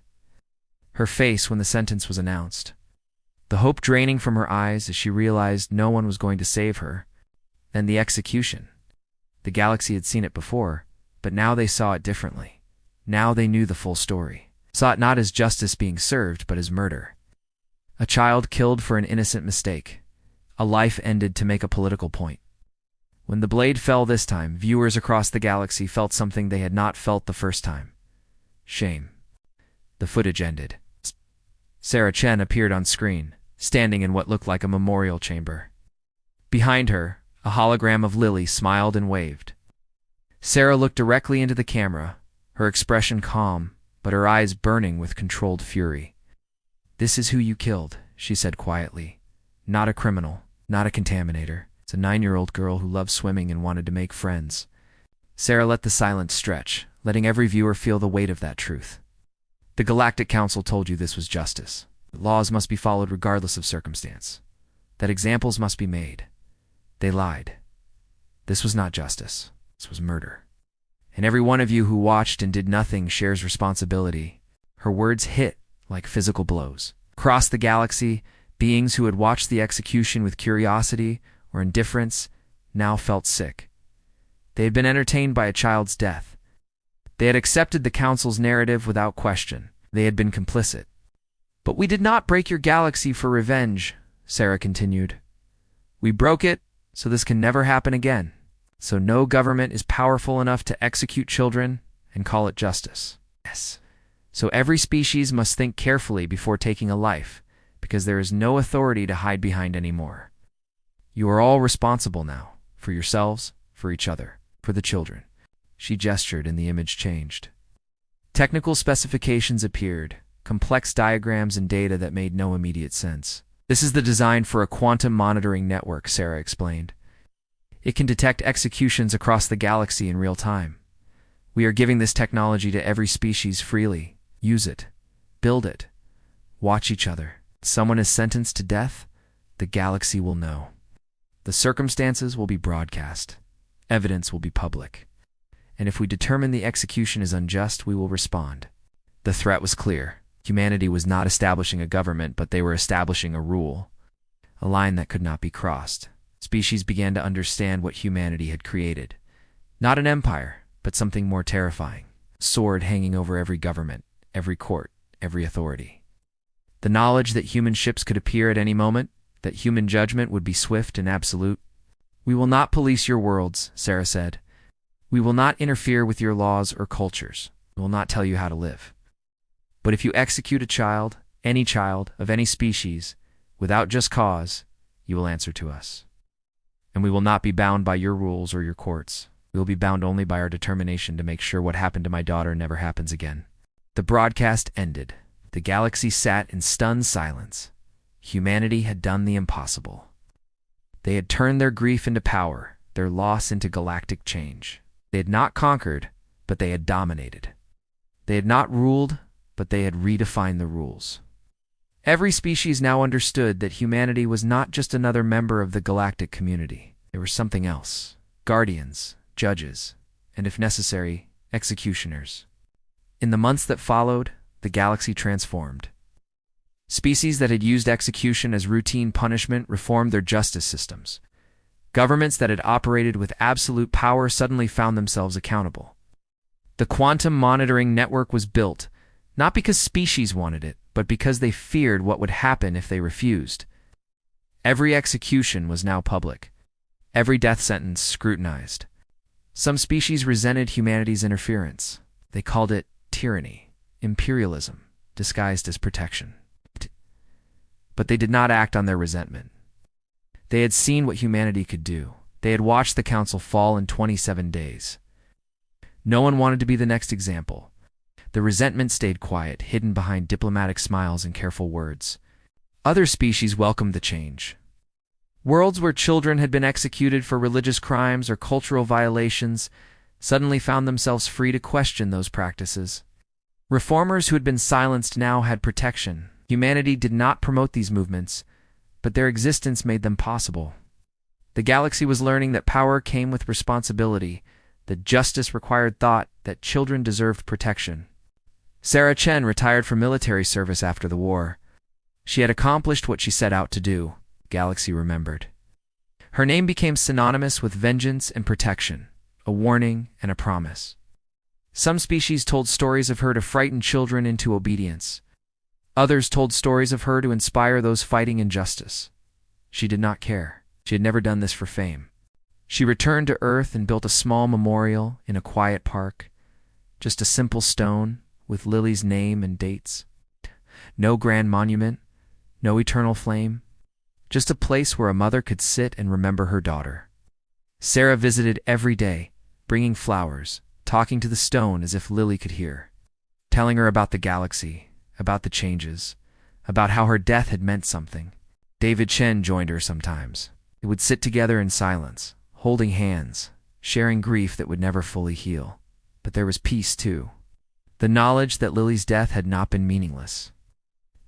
[SPEAKER 1] Her face when the sentence was announced. The hope draining from her eyes as she realized no one was going to save her. Then the execution. The galaxy had seen it before, but now they saw it differently. Now they knew the full story. Saw it not as justice being served, but as murder. A child killed for an innocent mistake. A life ended to make a political point. When the blade fell this time, viewers across the galaxy felt something they had not felt the first time. Shame. The footage ended. Sarah Chen appeared on screen, standing in what looked like a memorial chamber. Behind her, a hologram of Lily smiled and waved. Sarah looked directly into the camera, her expression calm, but her eyes burning with controlled fury. "This is who you killed," she said quietly. "Not a criminal, not a contaminator. It's a 9-year-old girl who loved swimming and wanted to make friends." Sarah let the silence stretch, letting every viewer feel the weight of that truth. The Galactic Council told you this was justice. That laws must be followed regardless of circumstance. That examples must be made. They lied. This was not justice. This was murder. And every one of you who watched and did nothing shares responsibility. Her words hit like physical blows. Across the galaxy, beings who had watched the execution with curiosity or indifference now felt sick. They had been entertained by a child's death. They had accepted the Council's narrative without question. They had been complicit. "But we did not break your galaxy for revenge," Sarah continued. "We broke it so this can never happen again. So no government is powerful enough to execute children and call it justice. Yes. So every species must think carefully before taking a life, because there is no authority to hide behind anymore. You are all responsible now, for yourselves, for each other, for the children." She gestured and the image changed. Technical specifications appeared, complex diagrams and data that made no immediate sense. "This is the design for a quantum monitoring network," Sarah explained. "It can detect executions across the galaxy in real time. We are giving this technology to every species freely. Use it. Build it. Watch each other. If someone is sentenced to death, the galaxy will know. The circumstances will be broadcast. Evidence will be public. And if we determine the execution is unjust, we will respond." The threat was clear. Humanity was not establishing a government, but they were establishing a rule. A line that could not be crossed. Species began to understand what humanity had created. Not an empire, but something more terrifying. A sword hanging over every government, every court, every authority. The knowledge that human ships could appear at any moment, that human judgment would be swift and absolute. "We will not police your worlds," Sarah said. "We will not interfere with your laws or cultures. We will not tell you how to live. But if you execute a child, any child, of any species, without just cause, you will answer to us. And we will not be bound by your rules or your courts. We will be bound only by our determination to make sure what happened to my daughter never happens again." The broadcast ended. The galaxy sat in stunned silence. Humanity had done the impossible. They had turned their grief into power, their loss into galactic change. They had not conquered, but they had dominated. They had not ruled, but they had redefined the rules. Every species now understood that humanity was not just another member of the galactic community. There was something else: guardians, judges, and if necessary, executioners. In the months that followed, the galaxy transformed. Species that had used execution as routine punishment reformed their justice systems. Governments that had operated with absolute power suddenly found themselves accountable. The quantum monitoring network was built, not because species wanted it, but because they feared what would happen if they refused. Every execution was now public. Every death sentence scrutinized. Some species resented humanity's interference. They called it tyranny, imperialism, disguised as protection. But they did not act on their resentment. They had seen what humanity could do. They had watched the council fall in 27 days. No one wanted to be the next example. The resentment stayed quiet, hidden behind diplomatic smiles and careful words. Other species welcomed the change. Worlds where children had been executed for religious crimes or cultural violations suddenly found themselves free to question those practices. Reformers who had been silenced now had protection. Humanity did not promote these movements, but their existence made them possible. The galaxy was learning that power came with responsibility, that justice required thought, that children deserved protection. Sarah Chen retired from military service after the war. She had accomplished what she set out to do, Galaxy remembered. Her name became synonymous with vengeance and protection, a warning and a promise. Some species told stories of her to frighten children into obedience. Others told stories of her to inspire those fighting injustice. She did not care. She had never done this for fame. She returned to Earth and built a small memorial in a quiet park. Just a simple stone with Lily's name and dates. No grand monument, no eternal flame. Just a place where a mother could sit and remember her daughter. Sarah visited every day, bringing flowers, talking to the stone as if Lily could hear, telling her about the galaxy, about the changes, about how her death had meant something. David Chen joined her sometimes. They would sit together in silence, holding hands, sharing grief that would never fully heal. But there was peace too. The knowledge that Lily's death had not been meaningless,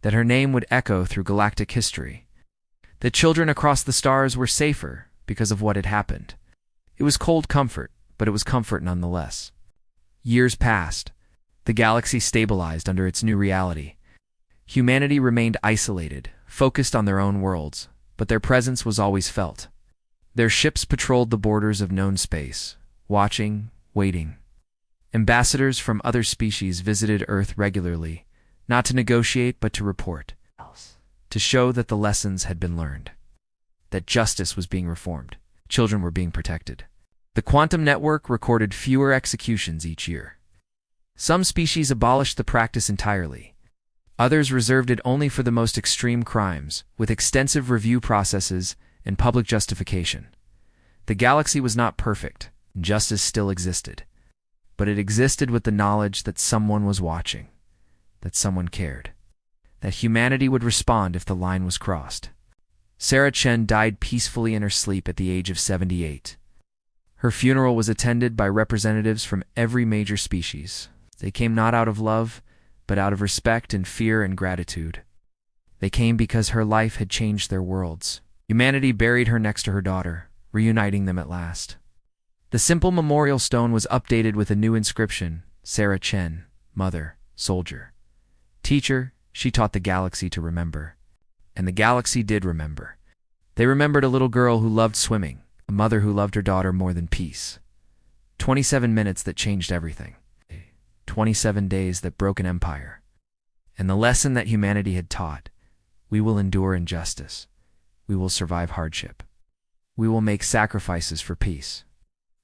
[SPEAKER 1] that her name would echo through galactic history, that children across the stars were safer because of what had happened. It was cold comfort, but it was comfort nonetheless. Years passed. The galaxy stabilized under its new reality. Humanity remained isolated, focused on their own worlds, but their presence was always felt. Their ships patrolled the borders of known space, watching, waiting. Ambassadors from other species visited Earth regularly, not to negotiate but to report, to show that the lessons had been learned, that justice was being reformed, children were being protected. The quantum network recorded fewer executions each year. Some species abolished the practice entirely. Others reserved it only for the most extreme crimes, with extensive review processes and public justification. The galaxy was not perfect, and justice still existed. But it existed with the knowledge that someone was watching, that someone cared, that humanity would respond if the line was crossed. Sarah Chen died peacefully in her sleep at the age of 78. Her funeral was attended by representatives from every major species. They came not out of love, but out of respect and fear and gratitude. They came because her life had changed their worlds. Humanity buried her next to her daughter, reuniting them at last. The simple memorial stone was updated with a new inscription: Sarah Chen, mother, soldier. Teacher, she taught the galaxy to remember. And the galaxy did remember. They remembered a little girl who loved swimming, a mother who loved her daughter more than peace. 27 minutes that changed everything. 27 days that broke an empire. And the lesson that humanity had taught: we will endure injustice. We will survive hardship. We will make sacrifices for peace.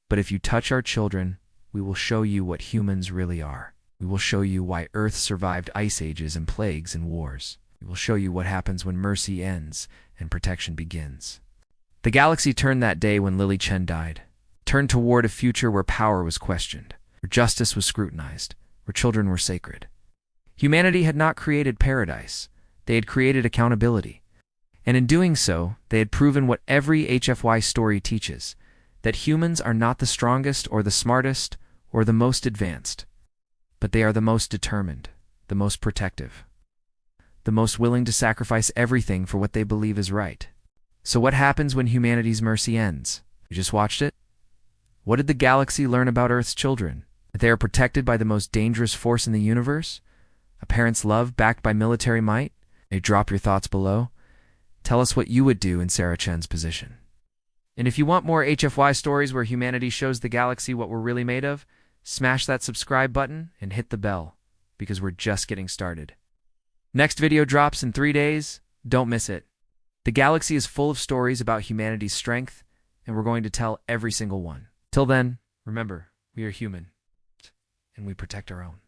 [SPEAKER 1] But if you touch our children, we will show you what humans really are. We will show you why Earth survived ice ages and plagues and wars. We will show you what happens when mercy ends and protection begins. The galaxy turned that day when Lily Chen died, turned toward a future where power was questioned, where justice was scrutinized, where children were sacred. Humanity had not created paradise. They had created accountability. And in doing so, they had proven what every HFY story teaches: that humans are not the strongest or the smartest or the most advanced, but they are the most determined, the most protective. the most willing to sacrifice everything for what they believe is right. So what happens when humanity's mercy ends? You just watched it? What did the galaxy learn about Earth's children? That they are protected by the most dangerous force in the universe? A parent's love backed by military might? Hey, drop your thoughts below. Tell us what you would do in Sarah Chen's position. And if you want more HFY stories where humanity shows the galaxy what we're really made of, smash that subscribe button and hit the bell, because we're just getting started. Next video drops in 3 days. Don't miss it. The galaxy is full of stories about humanity's strength, and we're going to tell every single one. Till then, remember, we are human, and we protect our own.